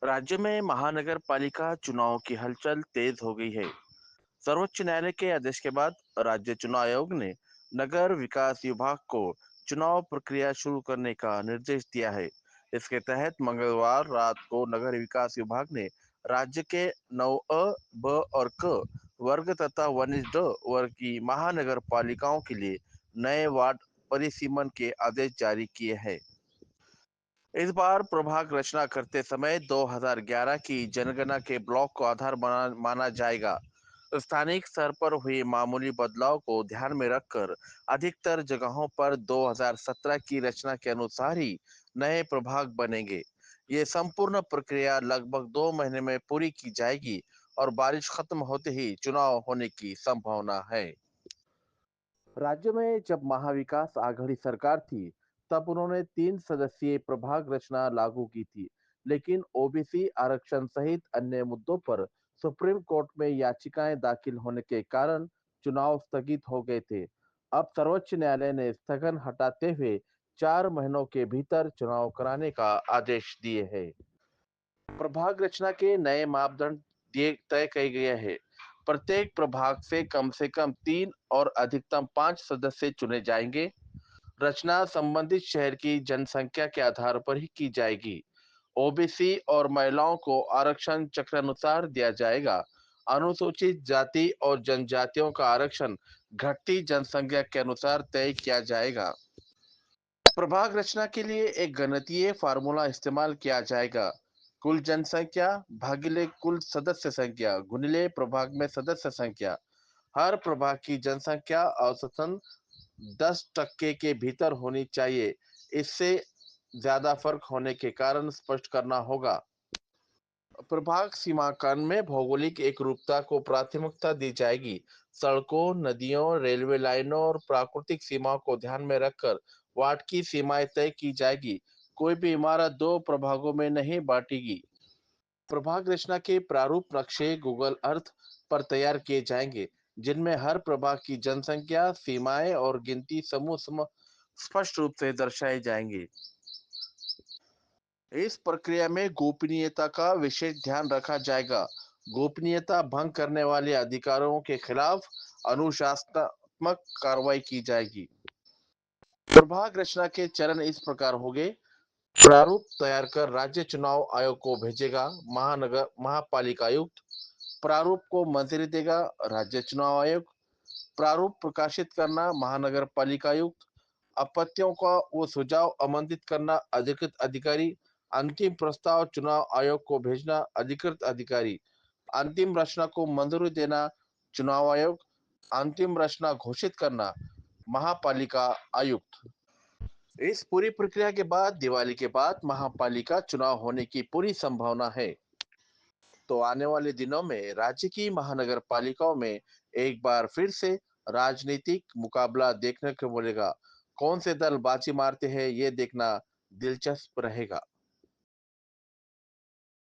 राज्य में महानगर पालिका चुनाव की हलचल तेज हो गई है। सर्वोच्च न्यायालय के आदेश के बाद राज्य चुनाव आयोग ने नगर विकास विभाग को चुनाव प्रक्रिया शुरू करने का निर्देश दिया है। इसके तहत मंगलवार रात को नगर विकास विभाग ने राज्य के 9 ब और क वर्ग तथा 19 ड वर्ग की महानगर पालिकाओं के लिए नए वार्ड परिसीमन के आदेश जारी किए हैं। इस बार प्रभाग रचना करते समय 2011 की जनगणना के ब्लॉक को आधार माना जाएगा। स्थानिक स्तर पर हुए मामूली बदलाव को ध्यान में रखकर अधिकतर जगहों पर 2017 की रचना के अनुसार ही नए प्रभाग बनेंगे। ये संपूर्ण प्रक्रिया लगभग 2 महीने में पूरी की जाएगी और बारिश खत्म होते ही चुनाव होने की संभावना है। राज्य में जब महाविकास आघाड़ी सरकार थी, तब उन्होंने 3 सदस्यीय प्रभाग रचना लागू की थी, लेकिन ओबीसी आरक्षण सहित अन्य मुद्दों पर सुप्रीम कोर्ट में याचिकाएं दाखिल होने के कारण चुनाव स्थगित हो गए थे। अब सर्वोच्च न्यायालय ने स्थगन हटाते हुए 4 महीनों के भीतर चुनाव कराने का आदेश दिए हैं। प्रभाग रचना के नए मापदंड दिए तय किए गए हैं। प्रत्येक प्रभाग से कम 3 और अधिकतम 5 सदस्य चुने जाएंगे। रचना संबंधित शहर की जनसंख्या के आधार पर ही की जाएगी। ओबीसी और महिलाओं को आरक्षण चक्रानुसार दिया जाएगा। अनुसूचित जाति और जनजातियों का आरक्षण घटती जनसंख्या के अनुसार तय किया जाएगा। प्रभाग रचना के लिए एक गणितीय फार्मूला इस्तेमाल किया जाएगा। कुल जनसंख्या भागिले कुल सदस्य संख्या गुणिले प्रभाग में सदस्य संख्या। हर प्रभाग की जनसंख्या औसतन 10% के भीतर होनी चाहिए। इससे ज्यादा फर्क होने के कारण स्पष्ट करना होगा। प्रभाग सीमांकन में भौगोलिक एकरूपता को प्राथमिकता दी जाएगी। सड़कों, नदियों, रेलवे लाइनों और प्राकृतिक सीमाओं को ध्यान में रखकर वार्ड की सीमाएं तय की जाएगी। कोई भी इमारत 2 प्रभागों में नहीं बांटेगी। प्रभाग रचना के प्रारूप नक्शे गूगल अर्थ पर तैयार किए जाएंगे, जिनमें हर प्रभाग की जनसंख्या, सीमाएं और गिनती समूह स्पष्ट रूप से दर्शाए जाएंगे। इस प्रक्रिया में गोपनीयता का विशेष ध्यान रखा जाएगा। गोपनीयता भंग करने वाले अधिकारियों के खिलाफ अनुशासनात्मक कार्रवाई की जाएगी। प्रभाग रचना के चरण इस प्रकार होंगे। प्रारूप तैयार कर राज्य चुनाव आयोग को भेजेगा महानगर महापालिका आयुक्त। प्रारूप को मंजूरी देगा राज्य चुनाव आयोग। प्रारूप प्रकाशित करना महानगर पालिका आयुक्त। आपत्तियों का वो सुझाव आमंत्रित करना अधिकृत अधिकारी। अंतिम प्रस्ताव चुनाव आयोग को भेजना अधिकृत अधिकारी। अंतिम रचना को मंजूरी देना चुनाव आयोग। अंतिम रचना घोषित करना महापालिका आयुक्त। इस पूरी प्रक्रिया के बाद दिवाली के बाद महापालिका चुनाव होने की पूरी संभावना है। तो आने वाले दिनों में राज्य की महानगर पालिकाओं में एक बार फिर से राजनीतिक मुकाबला देखने को मिलेगा। कौन से दल बाजी मारते हैं, ये देखना दिलचस्प रहेगा।